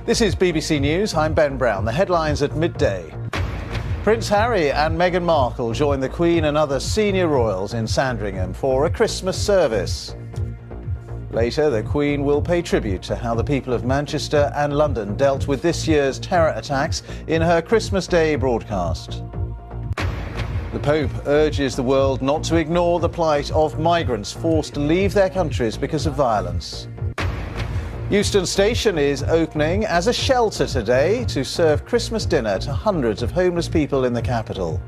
This is BBC News. I'm Ben Brown. The headlines at midday. Prince Harry and Meghan Markle join the Queen and other senior royals in Sandringham for a Christmas service. Later, the Queen will pay tribute to how the people of Manchester and London dealt with this year's terror attacks in her Christmas Day broadcast. The Pope urges the world not to ignore the plight of migrants forced to leave their countries because of violence. Euston Station is opening as a shelter today to serve Christmas dinner to hundreds of homeless people in the capital.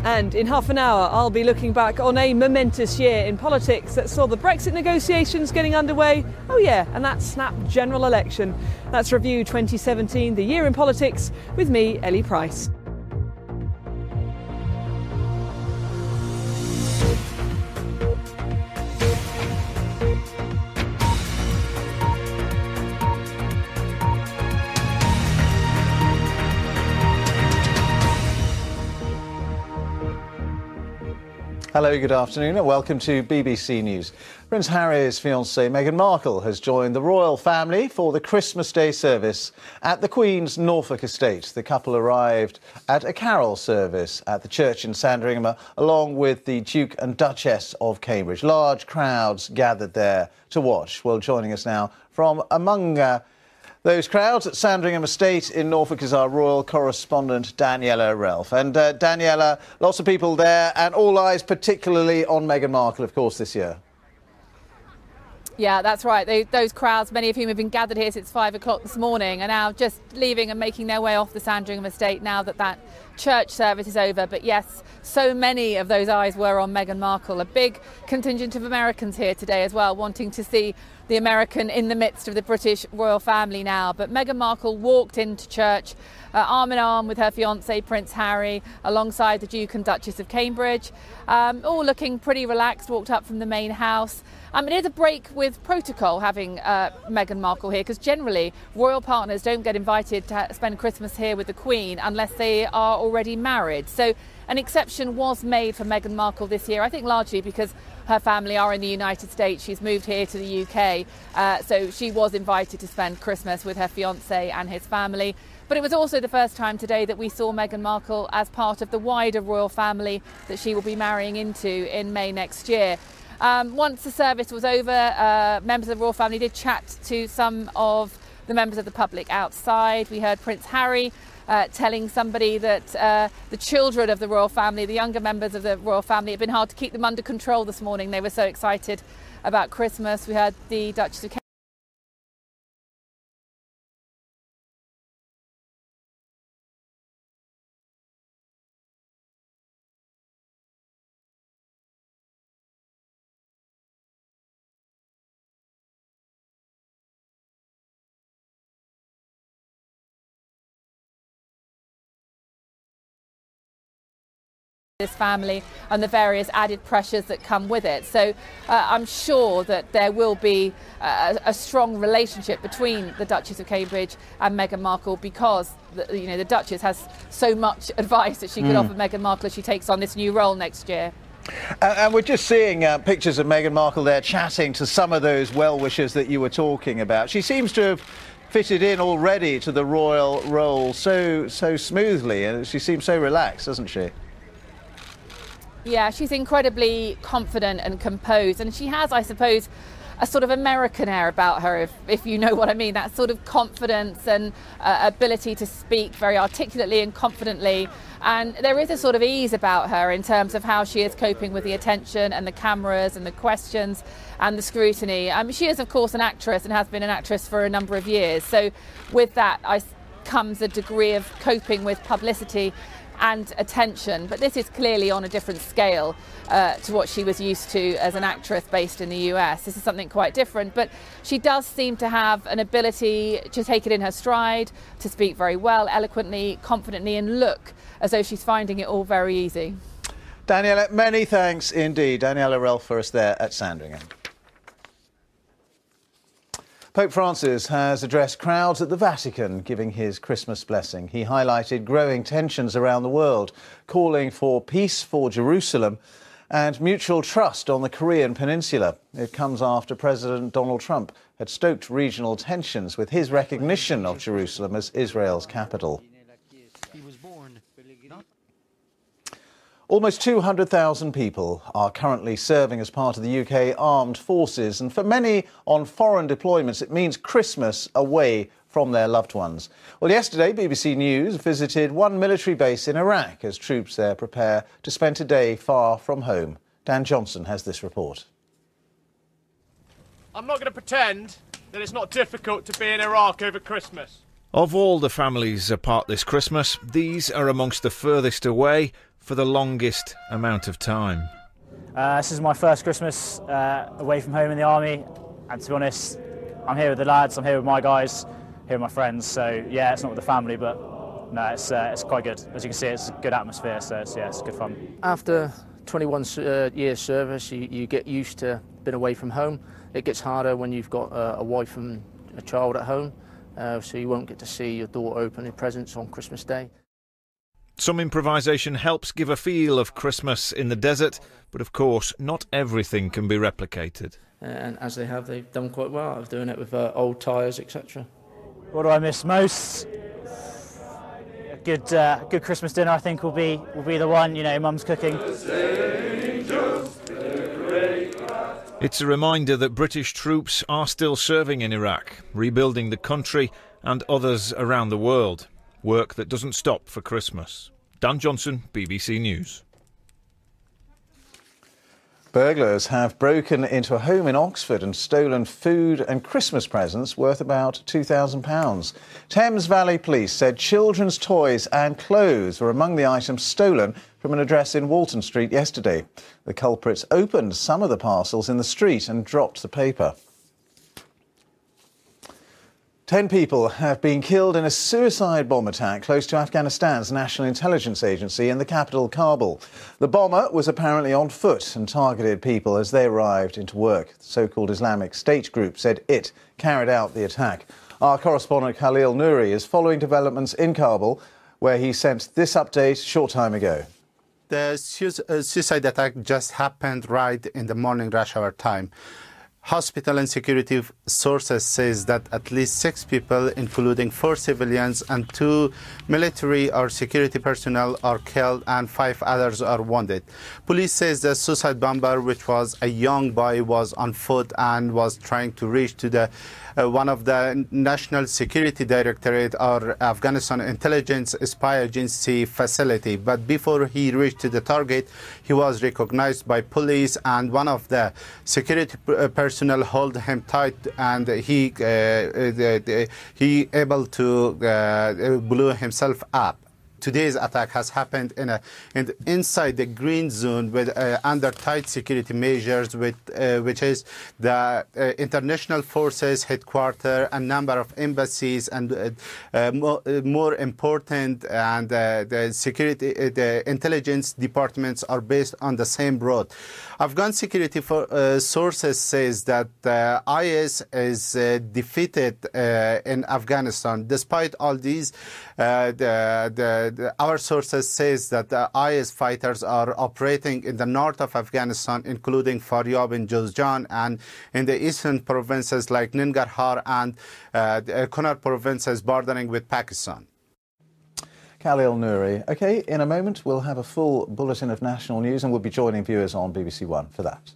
And in half an hour, I'll be looking back on a momentous year in politics that saw the Brexit negotiations getting underway. Oh yeah, and that snap general election. That's Review 2017, the year in politics, with me, Ellie Price. Hello, good afternoon and welcome to BBC News. Prince Harry's fiancée Meghan Markle has joined the royal family for the Christmas Day service at the Queen's Norfolk estate. The couple arrived at a carol service at the church in Sandringham along with the Duke and Duchess of Cambridge. Large crowds gathered there to watch. Well, joining us now from among those crowds at Sandringham Estate in Norfolk is our royal correspondent, Daniela Relf. And Daniela, lots of people there and all eyes particularly on Meghan Markle, of course, this year. Yeah, that's right. Those crowds, many of whom have been gathered here since 5 o'clock this morning, are now just leaving and making their way off the Sandringham Estate now that church service is over. But yes, so many of those eyes were on Meghan Markle. A big contingent of Americans here today as well, wanting to see the American in the midst of the British royal family now. But Meghan Markle walked into church arm in arm with her fiancé Prince Harry, alongside the Duke and Duchess of Cambridge, all looking pretty relaxed, walked up from the main house. It is a break with protocol having Meghan Markle here, because generally royal partners don't get invited to spend Christmas here with the Queen unless they are already married. So an exception was made for Meghan Markle this year, I think largely because her family are in the United States. She's moved here to the UK, so she was invited to spend Christmas with her fiancé and his family. But it was also the first time today that we saw Meghan Markle as part of the wider royal family that she will be marrying into in May next year. Once the service was over, members of the royal family did chat to some of the members of the public outside. We heard Prince Harry telling somebody that the children of the royal family, the younger members of the royal family, it had been hard to keep them under control this morning. They were so excited about Christmas. We heard the Duchess of this family and the various added pressures that come with it. So I'm sure that there will be a strong relationship between the Duchess of Cambridge and Meghan Markle, because the Duchess has so much advice that she could offer Meghan Markle as she takes on this new role next year. And we're just seeing pictures of Meghan Markle there chatting to some of those well-wishers that you were talking about. She seems to have fitted in already to the royal role so smoothly, and she seems so relaxed, doesn't she? Yeah, she's incredibly confident and composed, and she has, I suppose, a sort of American air about her, if you know what I mean, that sort of confidence and ability to speak very articulately and confidently. And there is a sort of ease about her in terms of how she is coping with the attention and the cameras and the questions and the scrutiny. She is, of course, an actress and has been an actress for a number of years. So with that comes a degree of coping with publicity and attention, but this is clearly on a different scale to what she was used to as an actress based in the US. This is something quite different, but she does seem to have an ability to take it in her stride, to speak very well, eloquently, confidently, and look as though she's finding it all very easy. Daniela, many thanks indeed. Daniela Relf for us there at Sandringham. Pope Francis has addressed crowds at the Vatican, giving his Christmas blessing. He highlighted growing tensions around the world, calling for peace for Jerusalem and mutual trust on the Korean peninsula. It comes after President Donald Trump had stoked regional tensions with his recognition of Jerusalem as Israel's capital. Almost 200,000 people are currently serving as part of the UK Armed Forces, and for many on foreign deployments it means Christmas away from their loved ones. Well, yesterday BBC News visited one military base in Iraq as troops there prepare to spend a day far from home. Dan Johnson has this report. I'm not going to pretend that it's not difficult to be in Iraq over Christmas. Of all the families apart this Christmas, these are amongst the furthest away for the longest amount of time. This is my first Christmas away from home in the army, and to be honest, I'm here with the lads, I'm here with my guys, here with my friends, so yeah, it's not with the family, but no, it's quite good. As you can see, it's a good atmosphere, so it's good fun. After 21 years service, you get used to being away from home. It gets harder when you've got a wife and a child at home, so you won't get to see your daughter opening presents on Christmas Day. Some improvisation helps give a feel of Christmas in the desert, but of course not everything can be replicated. And as they've done quite well of doing it with old tyres, etc. What do I miss most? A good Christmas dinner, I think, will be the one. You know, Mum's cooking. It's a reminder that British troops are still serving in Iraq, rebuilding the country and others around the world. Work that doesn't stop for Christmas. Dan Johnson, BBC News. Burglars have broken into a home in Oxford and stolen food and Christmas presents worth about £2,000. Thames Valley Police said children's toys and clothes were among the items stolen from an address in Walton Street yesterday. The culprits opened some of the parcels in the street and dropped the paper. 10 people have been killed in a suicide bomb attack close to Afghanistan's National Intelligence Agency in the capital, Kabul. The bomber was apparently on foot and targeted people as they arrived into work. The so-called Islamic State group said it carried out the attack. Our correspondent Khalil Nouri is following developments in Kabul, where he sent this update a short time ago. The suicide attack just happened right in the morning rush hour time. Hospital and security sources says that at least 6 people, including 4 civilians and 2 military or security personnel, are killed and 5 others are wounded. Police says the suicide bomber, which was a young boy, was on foot and was trying to reach to the one of the National Security Directorate or Afghanistan Intelligence Spy Agency facility. But before he reached to the target, he was recognized by police, and one of the security personnel held him tight, and he able to blow himself up. Today's attack has happened inside the green zone with under tight security measures, which is the international forces headquarters, a number of embassies, and more important, and the intelligence departments are based on the same road. Afghan security sources says that IS is defeated in Afghanistan. Despite all these, our sources says that the IS fighters are operating in the north of Afghanistan, including Faryab and Jowzjan, and in the eastern provinces like Nangarhar and the Kunar provinces bordering with Pakistan. Khalil Nouri. OK, in a moment we'll have a full bulletin of national news and we'll be joining viewers on BBC One for that.